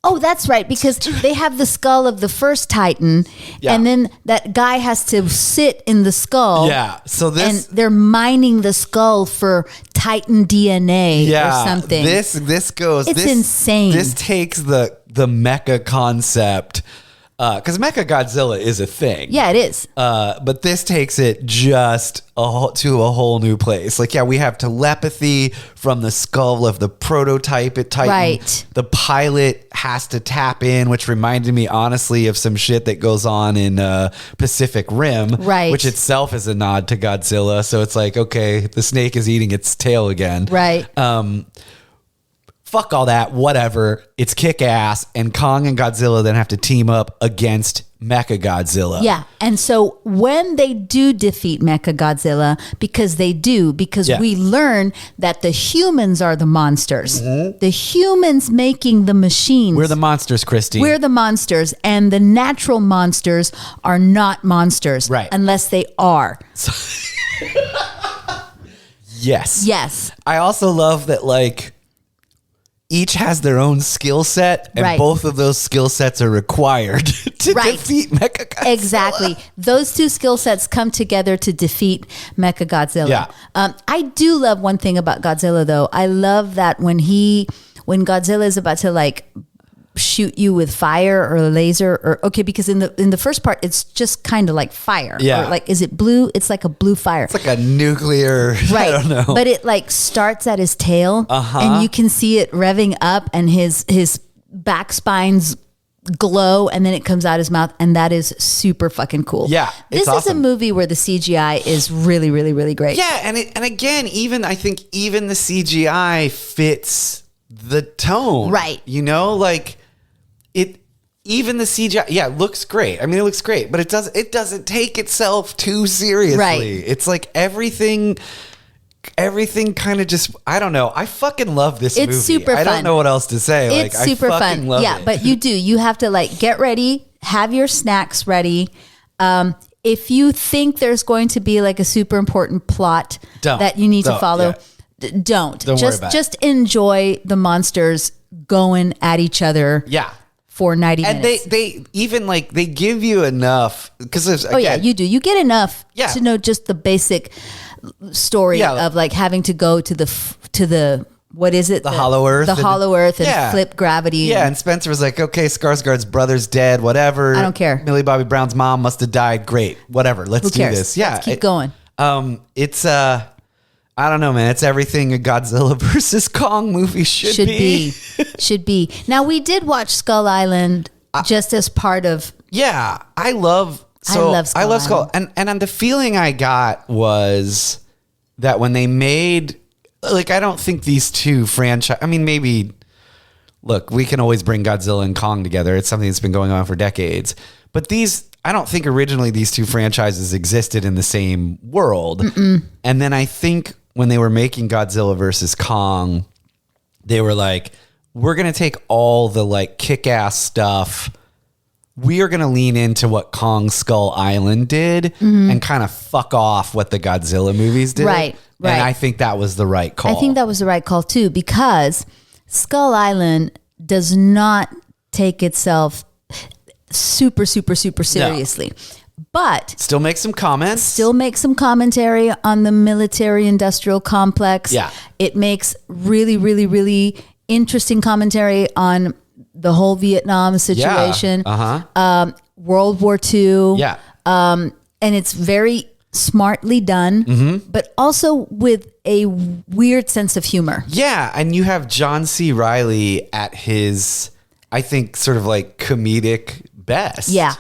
Oh, that's right, because they have the skull of the first Titan, and then that guy has to sit in the skull. Yeah, so and they're mining the skull for Titan DNA or something. It's insane. This takes the mecha concept. Because Mecha Godzilla is a thing. Yeah, it is. But this takes it just to a whole new place. Like, we have telepathy from the skull of the prototype at Titan. Right. The pilot has to tap in, which reminded me, honestly, of some shit that goes on in Pacific Rim. Right. Which itself is a nod to Godzilla. So it's like, okay, the snake is eating its tail again. Right. Fuck all that, whatever. It's kick ass, and Kong and Godzilla then have to team up against Mecha Godzilla. Yeah, and so when they do defeat Mecha Godzilla, because we learn that the humans are the monsters. Mm-hmm. The humans making the machines. We're the monsters, Christy. We're the monsters, and the natural monsters are not monsters. Right. Unless they are. Yes. Yes. I also love that, like, each has their own skill set, and both of those skill sets are required to defeat Mecha Godzilla. Exactly. Those two skill sets come together to defeat Mecha Godzilla. Yeah. I do love one thing about Godzilla, though. I love that when Godzilla is about to like shoot you with fire or laser because in the first part it's just kind of like fire. Yeah. Or like, is it blue? It's like a blue fire. It's like a nuclear. Right. I don't know. But it like starts at his tail, and you can see it revving up, and his back spines glow, and then it comes out his mouth, and that is super fucking cool. Yeah, this is a movie where the CGI is really, really, really great. Yeah, and again, I think even the CGI fits the tone. Right. Like even the CGI, it looks great. I mean, it looks great, but it doesn't take itself too seriously. Right. It's like everything kind of just, I don't know. I fucking love this movie. It's super fun. I don't know what else to say. It's super fun. Love yeah, it. but you have to like get ready, have your snacks ready. If you think there's going to be like a super important plot that you need to follow, don't worry about it. Just enjoy the monsters going at each other. Yeah. For 90 minutes. And they even like, they give you enough because you do. You get enough to know just the basic story of like having to go to the what is it? The Hollow Earth. The Hollow Earth and flip gravity. Yeah, and Spencer was like, okay, Skarsgård's brother's dead, whatever. I don't care. Millie Bobby Brown's mom must have died. Great. Whatever. Let's do this. Yeah. Let's keep going. It's I don't know, man. It's everything a Godzilla versus Kong movie should be. Should be. Now, we did watch Skull Island just as part of... Yeah, I love Skull Island. And the feeling I got was that when they made... Like, I don't think these two franchise... I mean, maybe... Look, we can always bring Godzilla and Kong together. It's something that's been going on for decades. But I don't think originally these two franchises existed in the same world. Mm-mm. And then I think when they were making Godzilla versus Kong, they were like, we're going to take all the like kick-ass stuff. We are going to lean into what Kong Skull Island did and kind of fuck off what the Godzilla movies did. Right. And I think that was the right call. I think that was the right call too, because Skull Island does not take itself super, super, super seriously. No. But still make some comments. Still make some commentary on the military-industrial complex. Yeah. It makes really, really, really interesting commentary on the whole Vietnam situation. Yeah. World War II. Yeah. And it's very smartly done, but also with a weird sense of humor. Yeah, and you have John C. Reilly at his I think, sort of like comedic best. Yeah.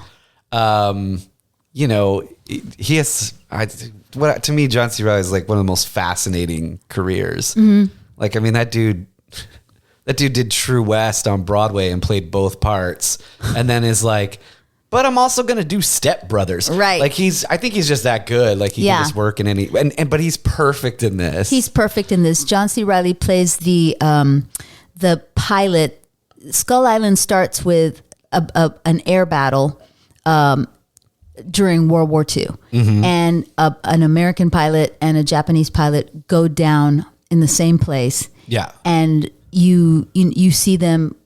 You know, he has, to me, John C. Reilly is like one of the most fascinating careers. Mm-hmm. Like, I mean, that dude did True West on Broadway and played both parts, and then is like, but I'm also going to do Step Brothers. Right. Like I think he's just that good. Like he can just work in any, but he's perfect in this. He's perfect in this. John C. Reilly plays the pilot. Skull Island starts with an air battle during World War II. Mm-hmm. And an American pilot and a Japanese pilot go down in the same place. Yeah. And you see them,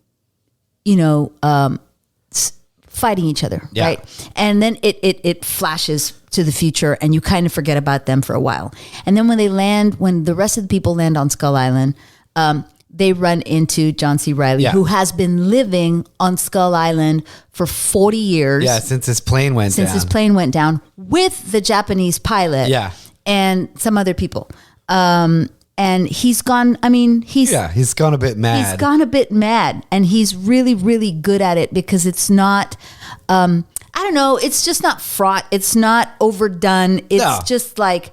fighting each other, right? And then it flashes to the future, and you kind of forget about them for a while. And then when the rest of the people land on Skull Island, they run into John C. Reilly, who has been living on Skull Island for 40 years. Yeah, since his plane went down with the Japanese pilot. Yeah. And some other people. And he's gone, he's gone a bit mad. He's gone a bit mad, and he's really, really good at it because it's not, I don't know, it's just not fraught. It's not overdone. It's just like,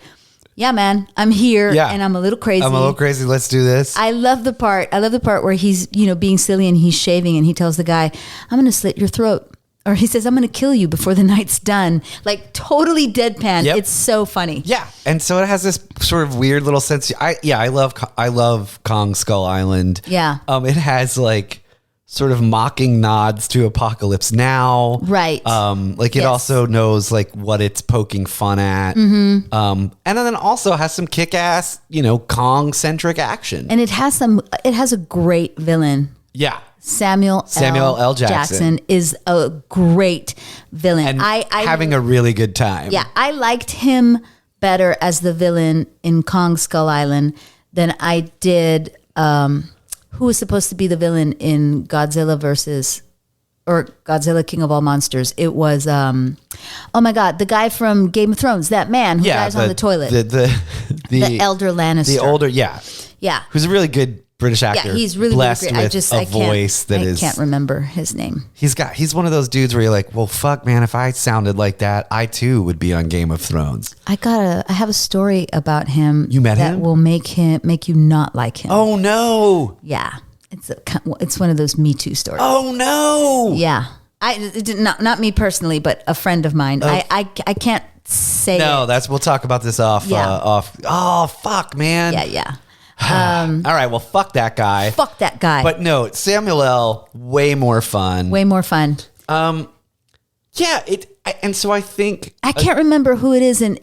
yeah, man, I'm here and I'm a little crazy. Let's do this. I love the part where he's, being silly and he's shaving and he tells the guy, I'm going to slit your throat. Or he says, I'm going to kill you before the night's done. Like totally deadpan. Yep. It's so funny. Yeah. And so it has this sort of weird little sense. I love Kong Skull Island. Yeah. It has like sort of mocking nods to Apocalypse Now. Right. It also knows like what it's poking fun at. Mm-hmm. And then also has some kick-ass, Kong centric action. And it has a great villain. Yeah. Samuel L. Jackson is a great villain. And having a really good time. Yeah, I liked him better as the villain in Kong Skull Island than I did who was supposed to be the villain in Godzilla King of All Monsters. It was, oh my God, the guy from Game of Thrones, that man who dies on the toilet. The elder Lannister. The older, yeah. Yeah. Who's a really good British actor. Yeah, he's really, blessed really great. with a voice that is. I can't remember his name. He's one of those dudes where you're like, well, fuck, man, if I sounded like that, I too would be on Game of Thrones. I have a story about him. You met him? That will make you not like him. Oh no. Yeah. It's one of those Me Too stories. Oh no. Yeah. Not me personally, but a friend of mine. Oh. I can't say no, it. we'll talk about this off. Oh fuck, man. Yeah. All right, well, fuck that guy. Fuck that guy. But no, Samuel L. way more fun. Yeah, and so I think I can't remember who it is in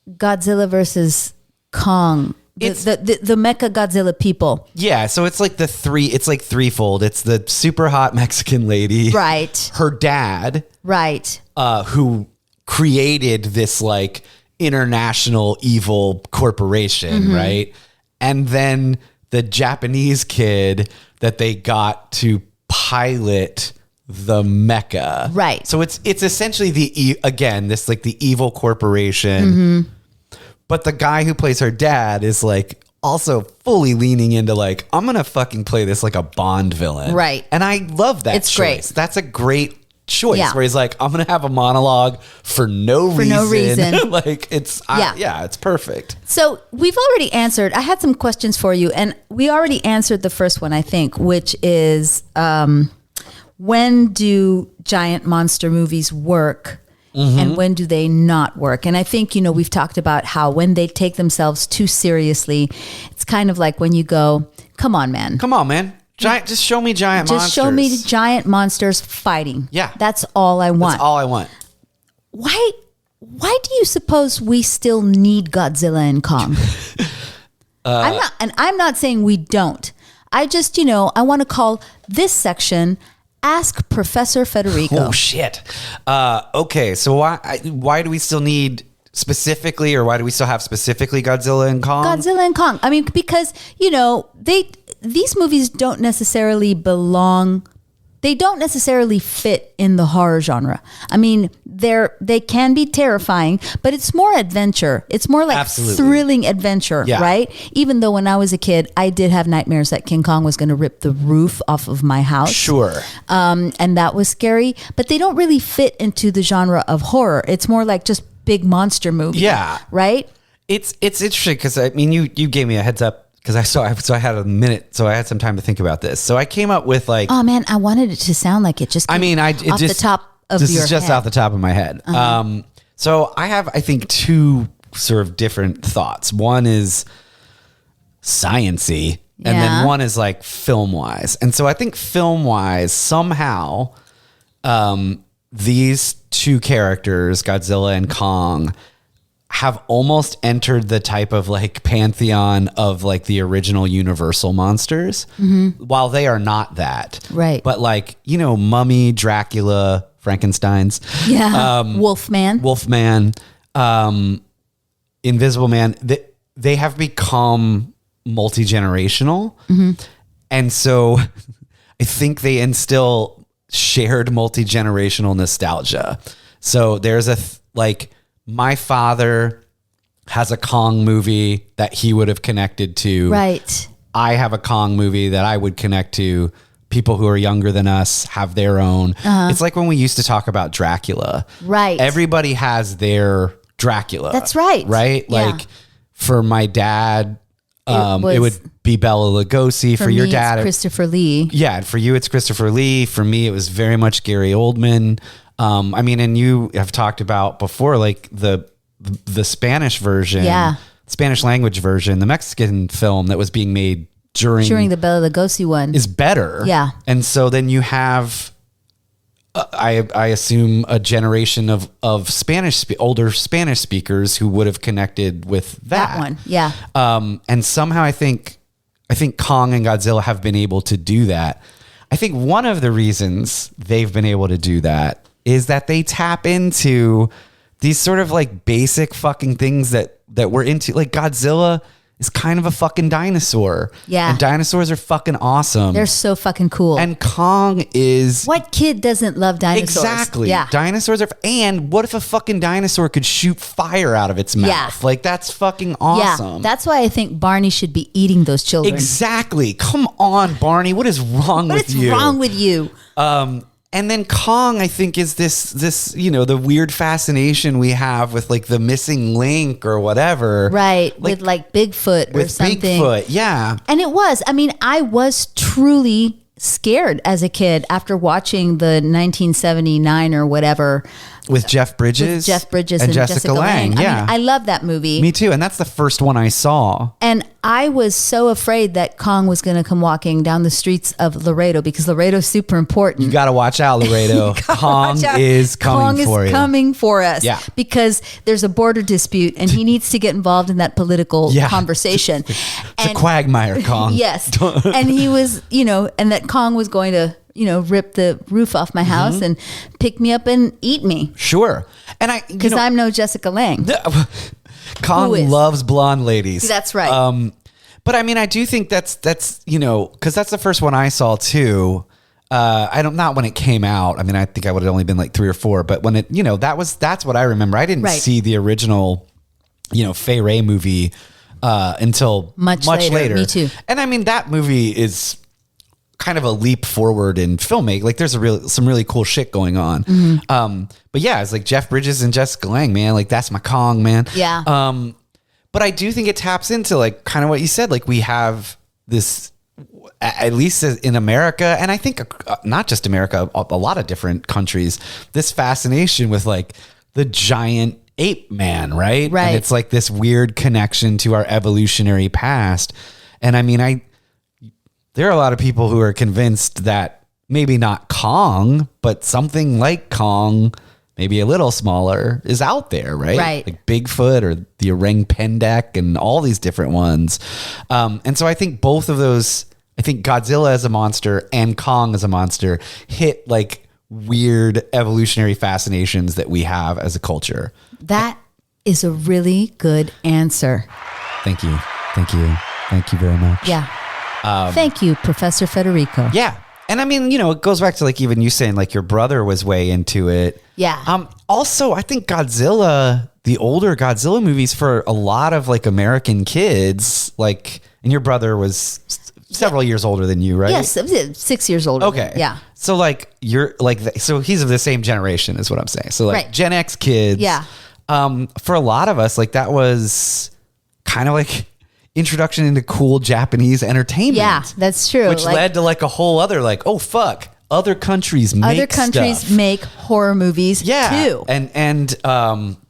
Godzilla versus Kong. The Mecha Godzilla people. Yeah, so it's like threefold. It's the super hot Mexican lady, right? Her dad, right? Who created this like international evil corporation, mm-hmm. right? And then the Japanese kid that they got to pilot the mecha, right? So it's essentially the evil corporation. Mm-hmm. But the guy who plays her dad is like also fully leaning into like, I'm going to fucking play this like a Bond villain. Right. And I love that choice. Great. That's a great choice where he's like, I'm going to have a monologue for no reason. Like it's perfect. So we've already answered, I had some questions for you and we already answered the first one, I think, which is when do giant monster movies work? Mm-hmm. And when do they not work? And I think, we've talked about how when they take themselves too seriously, it's kind of like when you go, come on, man. Just show me giant monsters. Just show me giant monsters fighting. Yeah. That's all I want. Why do you suppose we still need Godzilla and Kong? I'm not saying we don't. I just, I want to call this section Ask Professor Federico. Oh, shit. Okay, so why do we still need specifically, or why do we still have specifically Godzilla and Kong? Godzilla and Kong. I mean, because, these movies don't necessarily belong they don't necessarily fit in the horror genre. I mean, they can be terrifying, but it's more adventure. It's more like thrilling adventure, right? Even though when I was a kid, I did have nightmares that King Kong was going to rip the roof off of my house. Sure. And that was scary, but they don't really fit into the genre of horror. It's more like just big monster movie. Yeah. Right? It's interesting because, I mean, you gave me a heads up. Because I had a minute, so I had some time to think about this. So I came up with like, oh man, I wanted it to sound like it just. Off the top of your head. This is just off the top of my head. So I have, I think, two sort of different thoughts. One is science-y, and then one is like film-wise. And so I think film-wise, somehow, these two characters, Godzilla and Kong, have almost entered the type of like pantheon of like the original Universal monsters, while they are not that. Right. But like, you know, Mummy, Dracula, Frankenstein's. Yeah. Wolfman, Invisible Man. They have become multi-generational. And so I think they instill shared multi-generational nostalgia. So there's my father has a Kong movie that he would have connected to. Right. I have a Kong movie that I would connect to. People who are younger than us have their own. It's like when we used to talk about Dracula. Right. Everybody has their Dracula. That's right. Right? Yeah. Like for my dad, it would be Bela Lugosi. For your dad, it's Christopher Lee. Yeah. And for you, it's Christopher Lee. For me, it was very much Gary Oldman. I mean, and you have talked about before, like the Spanish version, Spanish language version, the Mexican film that was being made during the Bela Lugosi one is better. Yeah. And so then you have, I assume, a generation of older Spanish speakers who would have connected with that one. Yeah. And somehow I think Kong and Godzilla have been able to do that. I think one of the reasons they've been able to do that is that they tap into these sort of like basic fucking things that we're into. Like Godzilla is kind of a fucking dinosaur. Yeah. And dinosaurs are fucking awesome. They're so fucking cool. And Kong is... What kid doesn't love dinosaurs? Exactly. Yeah. Dinosaurs are... And what if a fucking dinosaur could shoot fire out of its mouth? Yeah. Like, that's fucking awesome. Yeah. That's why I think Barney should be eating those children. Exactly. Come on, Barney. What is wrong with you? What's wrong with you? And then Kong, I think, is this, you know, the weird fascination we have with like the missing link or whatever. Right. Like, with like Bigfoot or something. Bigfoot, yeah. And it was, I mean, I was truly scared as a kid after watching the 1979 or whatever. With Jeff Bridges. And Jessica Lange. Yeah. I mean, I love that movie. Me too. And that's the first one I saw. And I was so afraid that Kong was going to come walking down the streets of Laredo because Laredo's super important. You got to watch out, Laredo. Kong is coming for you. Kong is coming for us. Yeah. Because there's a border dispute and he needs to get involved in that political conversation. It's a quagmire, Kong. Yes. And he was, you know, and that Kong was going to, you know, rip the roof off my house and pick me up and eat me. Sure. And because I'm no Jessica Lange. Kong loves blonde ladies. That's right. But I mean, I do think that's, you know, because that's the first one I saw too. Not when it came out. I mean, I think I would have only been like 3 or 4, but when it, you know, that's what I remember. I didn't see the original, you know, Fay Wray movie until much later. Me too. And I mean, that movie is kind of a leap forward in filmmaking. Like there's some really cool shit going on. But yeah, it's like Jeff Bridges and Jessica Lange, man. Like that's my Kong, man. Yeah. But I do think it taps into like kind of what you said. Like we have this, at least in America, and I think not just America, a lot of different countries, this fascination with like the giant ape man, right? Right. And it's like this weird connection to our evolutionary past. And I mean, there are a lot of people who are convinced that maybe not Kong, but something like Kong, maybe a little smaller, is out there, right? Right. Like Bigfoot or the orang pendek and all these different ones. And so I think both of those, I think Godzilla as a monster and Kong as a monster hit like weird evolutionary fascinations that we have as a culture. That is a really good answer. Thank you. Thank you. Thank you very much. Yeah. Thank you, Professor Federico. Yeah. And I mean, it goes back to like even you saying like your brother was way into it. Yeah. Also, I think Godzilla, the older Godzilla movies for a lot of like American kids, like, and your brother was several years older than you, right? Yes, 6 years older. Okay. Yeah. So like you're like, so he's of the same generation is what I'm saying. So like Gen X kids. Yeah. For a lot of us, like that was kind of like introduction into cool Japanese entertainment. Yeah, that's true. Which led to like a whole other like, oh fuck, other countries make stuff. make horror movies too. And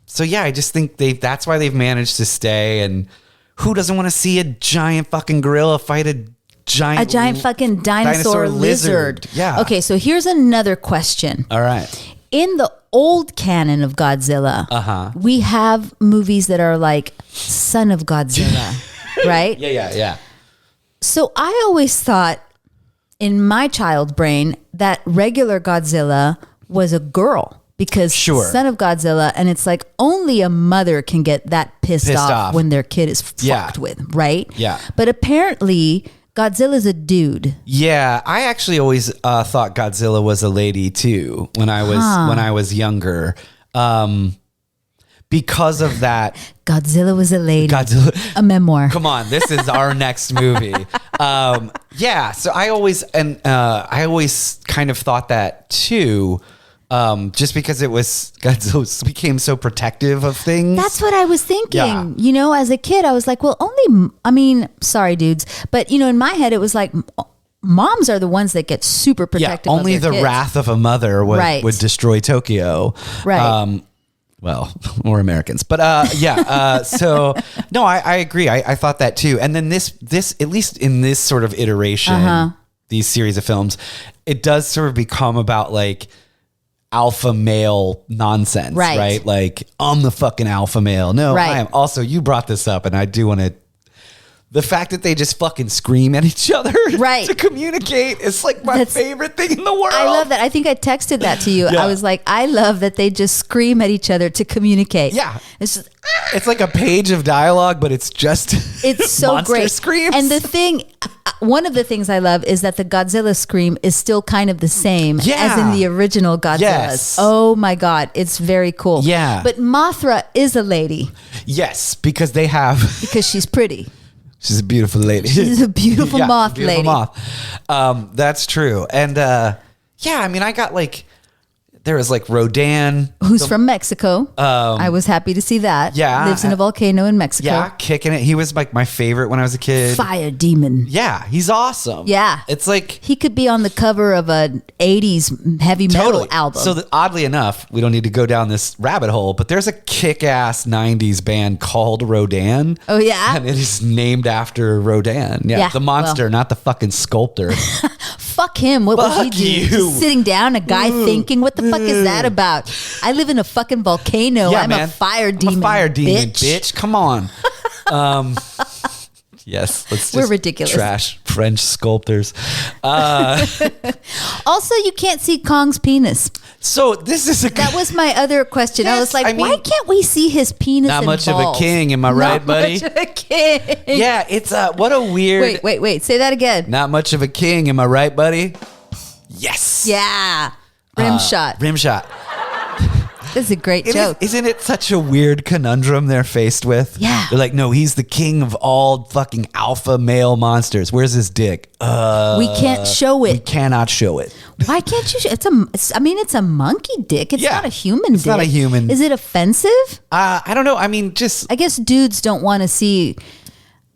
so yeah, I just think that's why they've managed to stay. And who doesn't want to see a giant fucking gorilla fight a giant fucking dinosaur lizard? Yeah. Okay, so here's another question. All right. In the old canon of Godzilla, we have movies that are like Son of Godzilla, right? Yeah. So I always thought in my child brain that regular Godzilla was a girl because Son of Godzilla, and it's like only a mother can get that pissed off when their kid is fucked with, right? Yeah. But apparently Godzilla's a dude. Yeah, I actually always thought Godzilla was a lady too when I was younger. Because of that, Godzilla was a lady. A memoir. Come on, this is our next movie. Yeah, so I always kind of thought that too. Just because Godzilla became so protective of things. That's what I was thinking. Yeah. As a kid, I was like, well, sorry, dudes. But, in my head, it was like moms are the ones that get super protective. Only of their the kids. wrath of a mother would destroy Tokyo. Right. Well, or Americans. But so no, I agree. I thought that too. And then this at least in this sort of iteration, these series of films, it does sort of become about like alpha male nonsense, right? Like, I'm the fucking alpha male. No, I am. Also, you brought this up, and I do want to. The fact that they just fucking scream at each other to communicate is like my favorite thing in the world. I love that. I think I texted that to you. I was like, I love that they just scream at each other to communicate. Yeah. It's just, it's like a page of dialogue, but it's just it's so monster great. Screams. And one of the things I love is that the Godzilla scream is still kind of the same as in the original Godzillas. Yes. Oh my God. It's very cool. Yeah. But Mothra is a lady. Yes, because she's pretty. She's a beautiful lady. She's a beautiful moth lady. Moth. That's true. And I got like, there was like Rodan. Who's from Mexico. I was happy to see that. Yeah. Lives in a volcano in Mexico. Yeah, kicking it. He was like my favorite when I was a kid. Fire demon. Yeah, he's awesome. Yeah. It's like... He could be on the cover of an 80s heavy metal album. So oddly enough, we don't need to go down this rabbit hole, but there's a kick-ass 90s band called Rodan. Oh, yeah? And it is named after Rodan. Yeah, the monster, not the fucking sculptor. Fuck him. What would he do? Just sitting down, a guy thinking, what the fuck is that about? I live in a fucking volcano. I'm a fire demon. I'm a fire demon, bitch. Come on. Yes, let's just We're ridiculous. Trash French sculptors. Also, you can't see Kong's penis. So this is that was my other question. Yes, I was like, why can't we see his penis? Not and much balls? of a king, am I right, buddy? Not much of a king. Yeah, it's what a weird. Wait. Say that again. Not much of a king, am I right, buddy? Yes. Yeah. Rim shot. This is a great joke. Isn't it such a weird conundrum they're faced with? Yeah. They're like, no, he's the king of all fucking alpha male monsters. Where's his dick? We can't show it. We cannot show it. Why can't you? It's a monkey dick. It's not a human dick. It's not a human. Is it offensive? I don't know. I guess dudes don't want to see.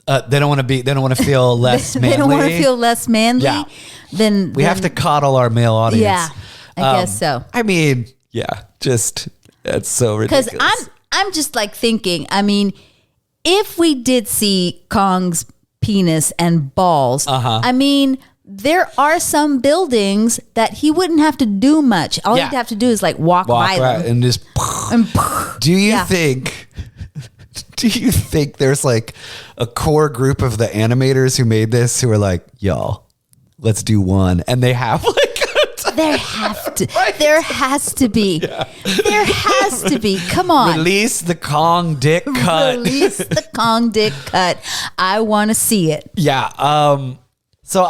They don't want to feel less manly. They don't want to feel less manly. Yeah. Then we have to coddle our male audience. Yeah, I guess so. That's so ridiculous. Because I'm just like thinking, if we did see Kong's penis and balls, there are some buildings that he wouldn't have to do much. All he'd have to do is like walk by them. And just... Do you think there's like a core group of the animators who made this who are like, y'all, let's do one. And they have like... There has to be. Yeah. There has to be. Come on. Release the Kong dick cut. Release the Kong dick cut. I want to see it. Yeah. So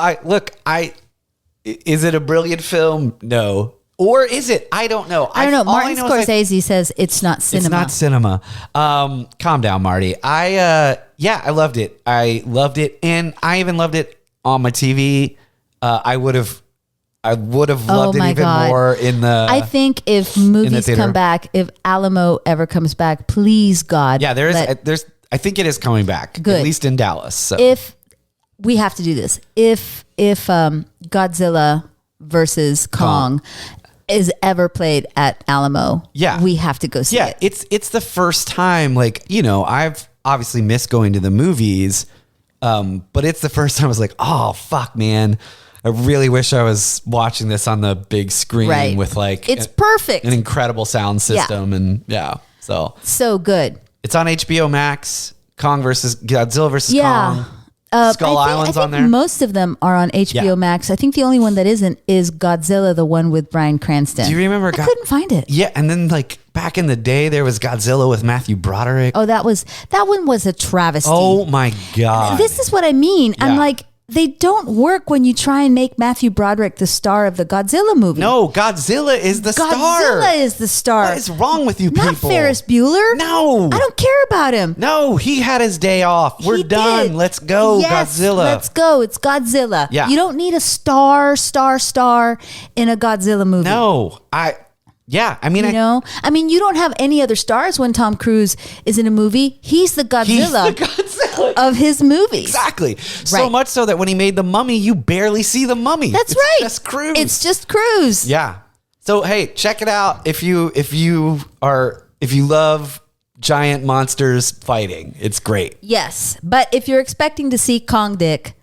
Is it a brilliant film? No. Or is it? I don't know. I don't know. Martin Scorsese says it's not cinema. It's not cinema. Calm down, Marty. I loved it. I loved it. And I even loved it on my TV. I would have loved it even more in the. I think if movies come back, if Alamo ever comes back, please God. Yeah, I think it is coming back. Good. At least in Dallas. So. If we have to do this, if Godzilla versus Kong is ever played at Alamo, we have to go see it. Yeah, it's the first time, like, I've obviously missed going to the movies, but it's the first time I was like, oh, fuck, man. I really wish I was watching this on the big screen with like... It's perfect. An incredible sound system and So good. It's on HBO Max, Godzilla versus Kong. Skull Island's on there. Most of them are on HBO Max. I think the only one that isn't is Godzilla, the one with Bryan Cranston. Do you remember? I couldn't find it. Yeah, and then like back in the day, there was Godzilla with Matthew Broderick. Oh, that one was a travesty. Oh my God! This is what I mean. Yeah. I'm like, they don't work when you try and make Matthew Broderick the star of the Godzilla movie. No, Godzilla is the star. Godzilla is the star. What is wrong with you people? Not Ferris Bueller. No. I don't care about him. No, he had his day off. We're done. Let's go, Godzilla. Let's go. It's Godzilla. Yeah. You don't need a star in a Godzilla movie. No, I mean, you don't have any other stars when Tom Cruise is in a movie. He's the Godzilla of his movies. Exactly. So much so that when he made The Mummy, you barely see the mummy. That's right. It's just Cruise. Yeah. So hey, check it out if you love giant monsters fighting. It's great. Yes, but if you're expecting to see Kong Dick,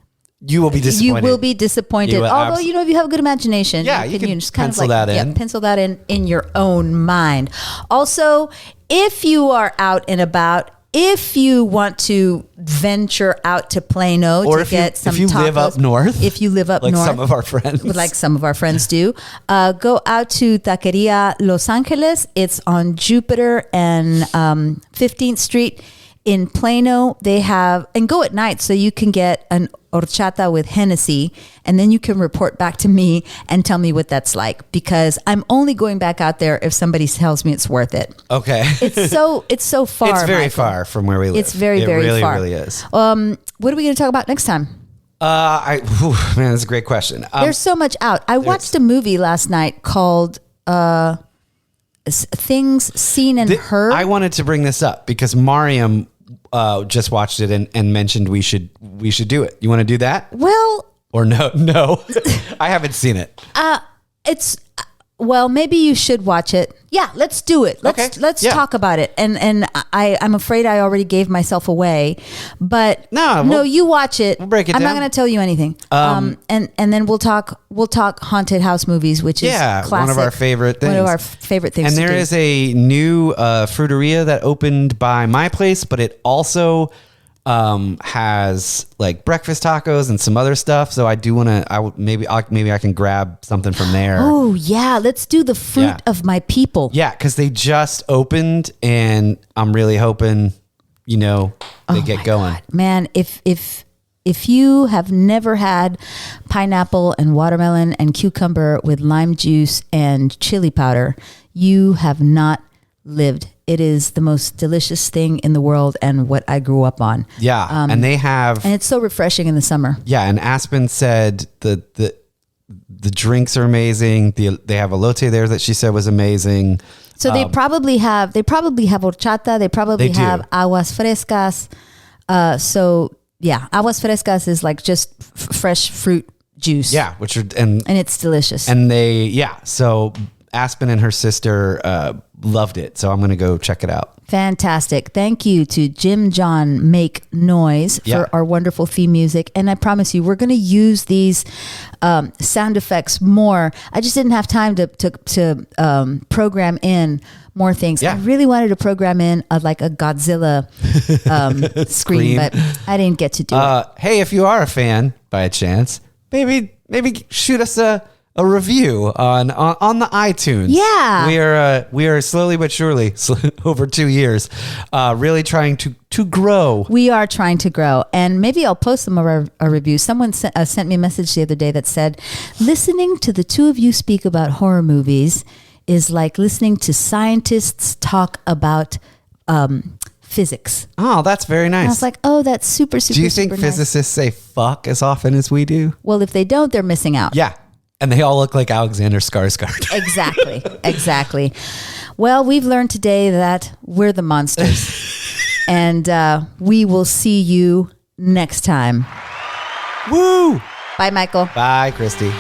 you will be disappointed. You will be disappointed. Although, if you have a good imagination, you can just kind pencil of that in. Yeah, pencil that in your own mind. Also, if you are out and about, if you want to venture out to Plano or to get some tacos. If you live up north. If you live up north. Like some of our friends. Like some of our friends do. Go out to Taqueria Los Angeles. It's on Jupiter and 15th Street. In Plano, they have, and go at night so you can get an horchata with Hennessy, and then you can report back to me and tell me what that's like, because I'm only going back out there if somebody tells me it's worth it. Okay. It's so far. It's very far from where we live. It's very far. It really is. What are we going to talk about next time? Man, that's a great question. There's so much out. I watched a movie last night called Things Seen and Heard. I wanted to bring this up because Mariam just watched it and mentioned we should do it. You want to do that? Well, or no, I haven't seen it. Maybe you should watch it. Yeah, let's do it. Let's talk about it. And I'm afraid I already gave myself away, but no, you watch it. We'll break it down. I'm not going to tell you anything. And then we'll talk haunted house movies, which is classic. One of our favorite things. One of our favorite things. And there is a new fruiteria that opened by my place, but it also has like breakfast tacos and some other stuff. So I do want to. Maybe I can grab something from there. Oh yeah, let's do the fruit of my people. Yeah, because they just opened, and I'm really hoping, they get going. God. Man, if you have never had pineapple and watermelon and cucumber with lime juice and chili powder, you have not lived. It is the most delicious thing in the world and what I grew up on. Yeah, and they have... And it's so refreshing in the summer. Yeah, and Aspen said the drinks are amazing. They have a elote there that she said was amazing. So they probably have horchata. They probably have aguas frescas. Aguas frescas is like just fresh fruit juice. Yeah, and it's delicious. And so Aspen and her sister loved it, so I'm going to go check it out. Fantastic. Thank you to Jim John Make Noise for our wonderful theme music. And I promise you, we're going to use these sound effects more. I just didn't have time to program in more things. I really wanted to program in a Godzilla scream, but I didn't get to do it. Hey, if you are a fan by a chance, maybe shoot us a a review on the iTunes. Yeah. We are slowly but surely over 2 years, really trying to grow. We are trying to grow, and maybe I'll post them a review. Someone sent me a message the other day that said, listening to the two of you speak about horror movies is like listening to scientists talk about physics. Oh, that's very nice. And I was like, oh, that's super. Do you think physicists say fuck as often as we do? Well, if they don't, they're missing out. Yeah. And they all look like Alexander Skarsgård. Exactly. Well, we've learned today that we're the monsters. And we will see you next time. Woo! Bye, Michael. Bye, Christy.